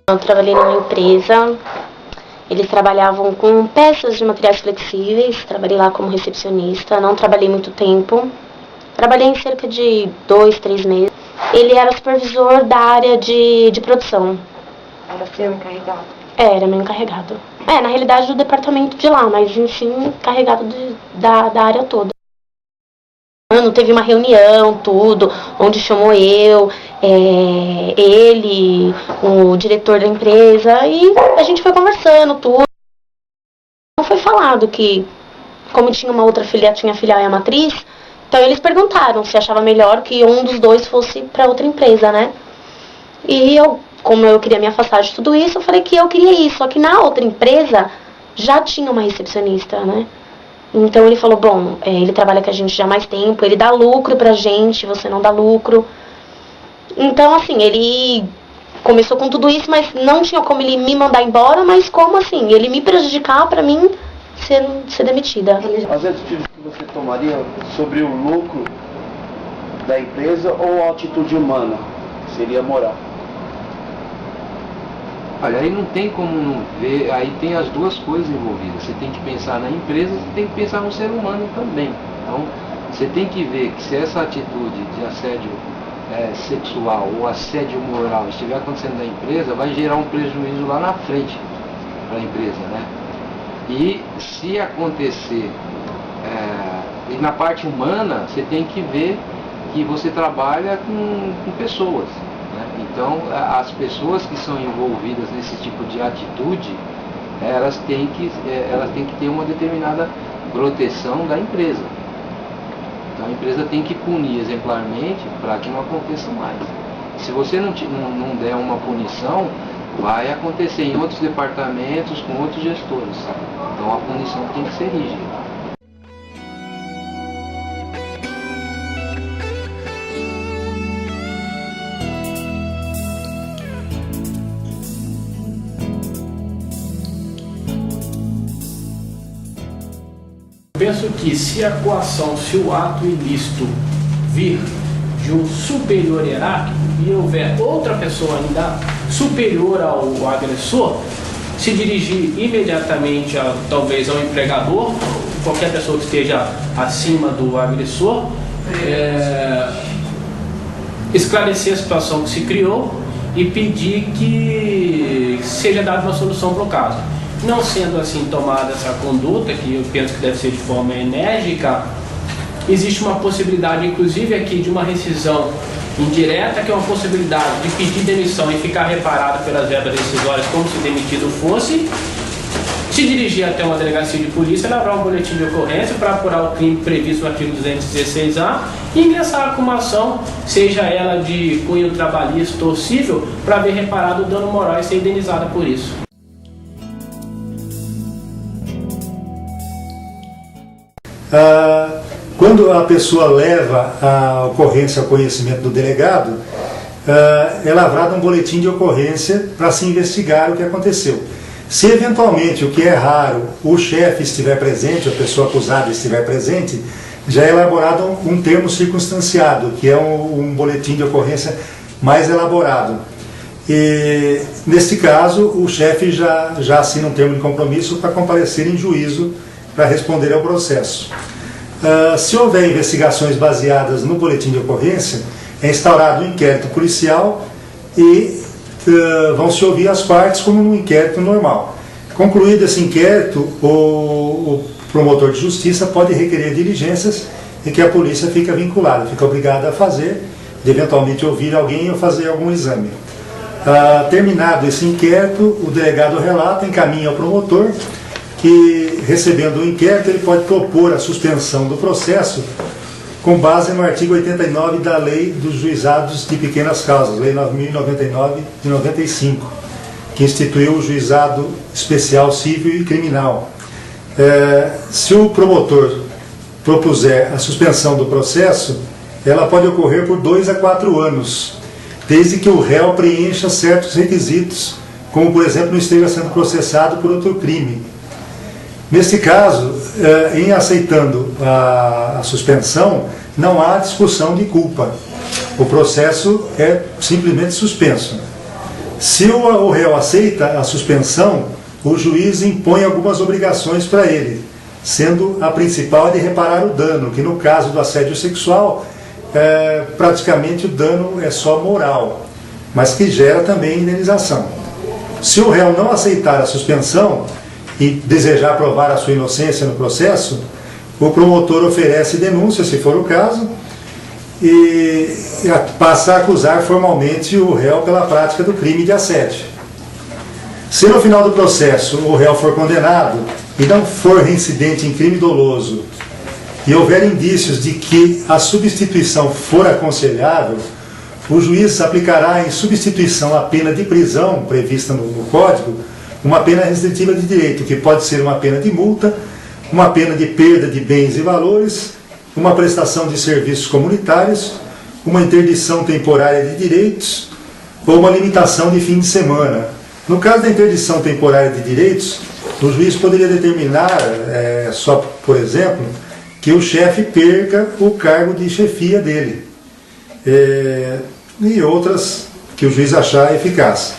Eu trabalhei numa empresa, eles trabalhavam com peças de materiais flexíveis, trabalhei lá como recepcionista, não trabalhei muito tempo, trabalhei em cerca de 2, 3 meses. Ele era supervisor da área de produção. Era seu encarregado? Era meu encarregado. Na realidade do departamento de lá, mas enfim, encarregado da área toda. Teve uma reunião, tudo, onde chamou ele, o diretor da empresa, e a gente foi conversando, tudo. Não foi falado que, como tinha uma outra filial, tinha a filial e a matriz, então eles perguntaram se achava melhor que um dos dois fosse para outra empresa, né? E eu, como eu queria me afastar de tudo isso, eu falei que eu queria ir, só que na outra empresa já tinha uma recepcionista, né? Então ele falou, bom, ele trabalha com a gente já há mais tempo, ele dá lucro pra gente, você não dá lucro. Então, assim, ele começou com tudo isso, mas não tinha como ele me mandar embora, mas como assim, ele me prejudicar pra mim ser demitida. As atitudes que você tomaria sobre o lucro da empresa ou a atitude humana? Seria moral? Olha, aí não tem como não ver, aí tem as duas coisas envolvidas. Você tem que pensar na empresa, você tem que pensar no ser humano também. Então, você tem que ver que se essa atitude de assédio sexual ou assédio moral estiver acontecendo na empresa, vai gerar um prejuízo lá na frente para a empresa, né? E se acontecer, e na parte humana, você tem que ver que você trabalha com pessoas. Então, as pessoas que são envolvidas nesse tipo de atitude, elas têm que ter uma determinada proteção da empresa. Então, a empresa tem que punir exemplarmente para que não aconteça mais. Se você não der uma punição, vai acontecer em outros departamentos, com outros gestores. Então, a punição tem que ser rígida. Penso que se a coação, se o ato ilícito vir de um superior hierárquico e houver outra pessoa ainda superior ao agressor, se dirigir imediatamente talvez ao empregador, qualquer pessoa que esteja acima do agressor, esclarecer a situação que se criou e pedir que seja dada uma solução para o caso. Não sendo assim tomada essa conduta, que eu penso que deve ser de forma enérgica, existe uma possibilidade, inclusive aqui, de uma rescisão indireta, que é uma possibilidade de pedir demissão e ficar reparado pelas verbas rescisórias como se demitido fosse, se dirigir até uma delegacia de polícia, elaborar um boletim de ocorrência para apurar o crime previsto no artigo 216A e ingressar com uma ação, seja ela de cunho trabalhista ou civil, para ver reparado o dano moral e ser indenizada por isso. Quando a pessoa leva a ocorrência ao conhecimento do delegado, é lavrado um boletim de ocorrência para se investigar o que aconteceu. Se eventualmente, o que é raro, o chefe estiver presente, a pessoa acusada estiver presente, já é elaborado um termo circunstanciado, que é um boletim de ocorrência mais elaborado. E, neste caso, o chefe já assina um termo de compromisso para comparecer em juízo para responder ao processo. Se houver investigações baseadas no boletim de ocorrência, é instaurado um inquérito policial e vão se ouvir as partes como num inquérito normal. Concluído esse inquérito, o promotor de justiça pode requerer diligências e que a polícia fica vinculada, fica obrigada a fazer, de eventualmente ouvir alguém ou fazer algum exame. Terminado esse inquérito, o delegado relata, encaminha ao promotor, que, recebendo o inquérito, ele pode propor a suspensão do processo com base no artigo 89 da Lei dos Juizados de Pequenas Causas, Lei 9.099 de 95, que instituiu o Juizado Especial Civil e Criminal. Se o promotor propuser a suspensão do processo, ela pode ocorrer por 2 a 4 anos, desde que o réu preencha certos requisitos, como, por exemplo, não esteja sendo processado por outro crime. Nesse caso, em aceitando a suspensão, não há discussão de culpa. O processo é simplesmente suspenso. Se o réu aceita a suspensão, o juiz impõe algumas obrigações para ele, sendo a principal de reparar o dano, que no caso do assédio sexual, praticamente o dano é só moral, mas que gera também indenização. Se o réu não aceitar a suspensão e desejar provar a sua inocência no processo, o promotor oferece denúncia, se for o caso, e passa a acusar formalmente o réu pela prática do crime de assédio. Se no final do processo o réu for condenado e não for reincidente em crime doloso e houver indícios de que a substituição for aconselhável, o juiz aplicará em substituição à pena de prisão prevista no Código uma pena restritiva de direito, que pode ser uma pena de multa, uma pena de perda de bens e valores, uma prestação de serviços comunitários, uma interdição temporária de direitos ou uma limitação de fim de semana. No caso da interdição temporária de direitos, o juiz poderia determinar, só por exemplo, que o chefe perca o cargo de chefia dele, e outras que o juiz achar eficaz.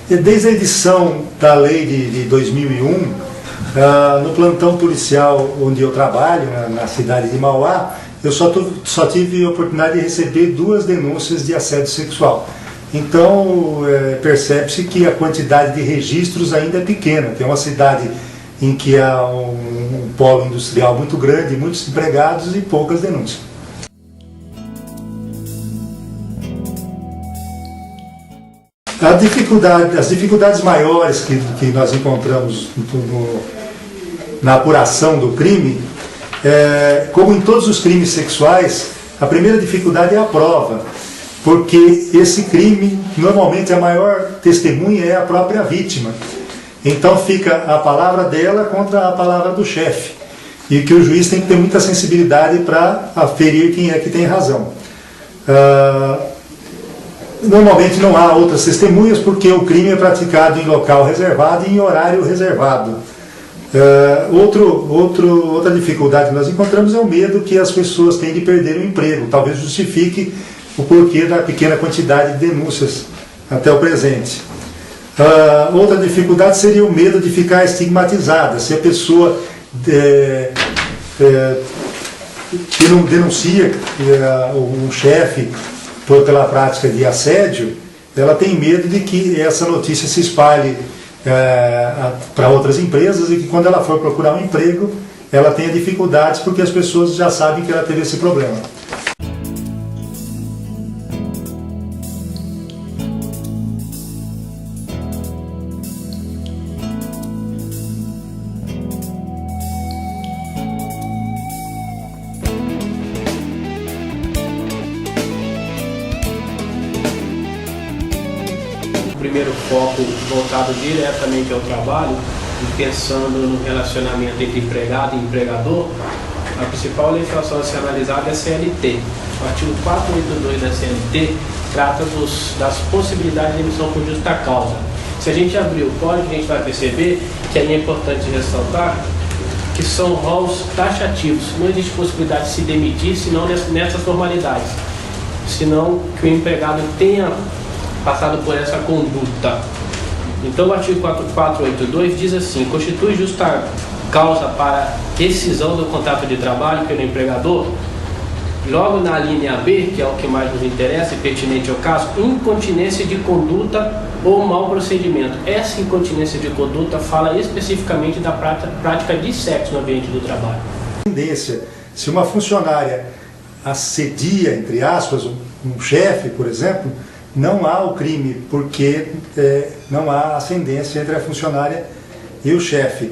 Desde a edição da lei de 2001, no plantão policial onde eu trabalho, na cidade de Mauá, eu só tive a oportunidade de receber 2 denúncias de assédio sexual. Então, percebe-se que a quantidade de registros ainda é pequena. Tem uma cidade em que há um polo industrial muito grande, muitos empregados e poucas denúncias. As dificuldades maiores que nós encontramos na apuração do crime, como em todos os crimes sexuais, a primeira dificuldade é a prova, porque esse crime, normalmente a maior testemunha é a própria vítima. Então fica a palavra dela contra a palavra do chefe, e que o juiz tem que ter muita sensibilidade para aferir quem é que tem razão. Normalmente não há outras testemunhas porque o crime é praticado em local reservado e em horário reservado. Outra dificuldade que nós encontramos é o medo que as pessoas têm de perder o emprego. Talvez justifique o porquê da pequena quantidade de denúncias até o presente. Outra dificuldade seria o medo de ficar estigmatizada. Se a pessoa que não denuncia um chefe pela prática de assédio, ela tem medo de que essa notícia se espalhe para outras empresas e que quando ela for procurar um emprego, ela tenha dificuldades porque as pessoas já sabem que ela teve esse problema. Primeiro foco voltado diretamente ao trabalho e pensando no relacionamento entre empregado e empregador, a principal legislação a ser analisada é a CLT. O artigo 482 da CLT trata das possibilidades de emissão por justa causa. Se a gente abrir o código, a gente vai perceber que aí é importante ressaltar que são rolos taxativos. Não existe possibilidade de se demitir senão nessas formalidades, senão que o empregado tenha passado por essa conduta. Então o artigo 482 diz assim: constitui justa causa para rescisão do contrato de trabalho pelo empregador, logo na linha B, que é o que mais nos interessa e pertinente ao caso, incontinência de conduta ou mau procedimento. Essa incontinência de conduta fala especificamente da prática de sexo no ambiente do trabalho. Se uma funcionária assedia, entre aspas, um chefe, por exemplo, não há o crime, porque não há ascendência entre a funcionária e o chefe.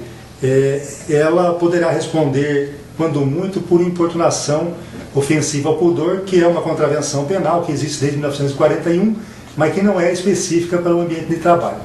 Ela poderá responder, quando muito, por importunação ofensiva ao pudor, que é uma contravenção penal que existe desde 1941, mas que não é específica para o ambiente de trabalho.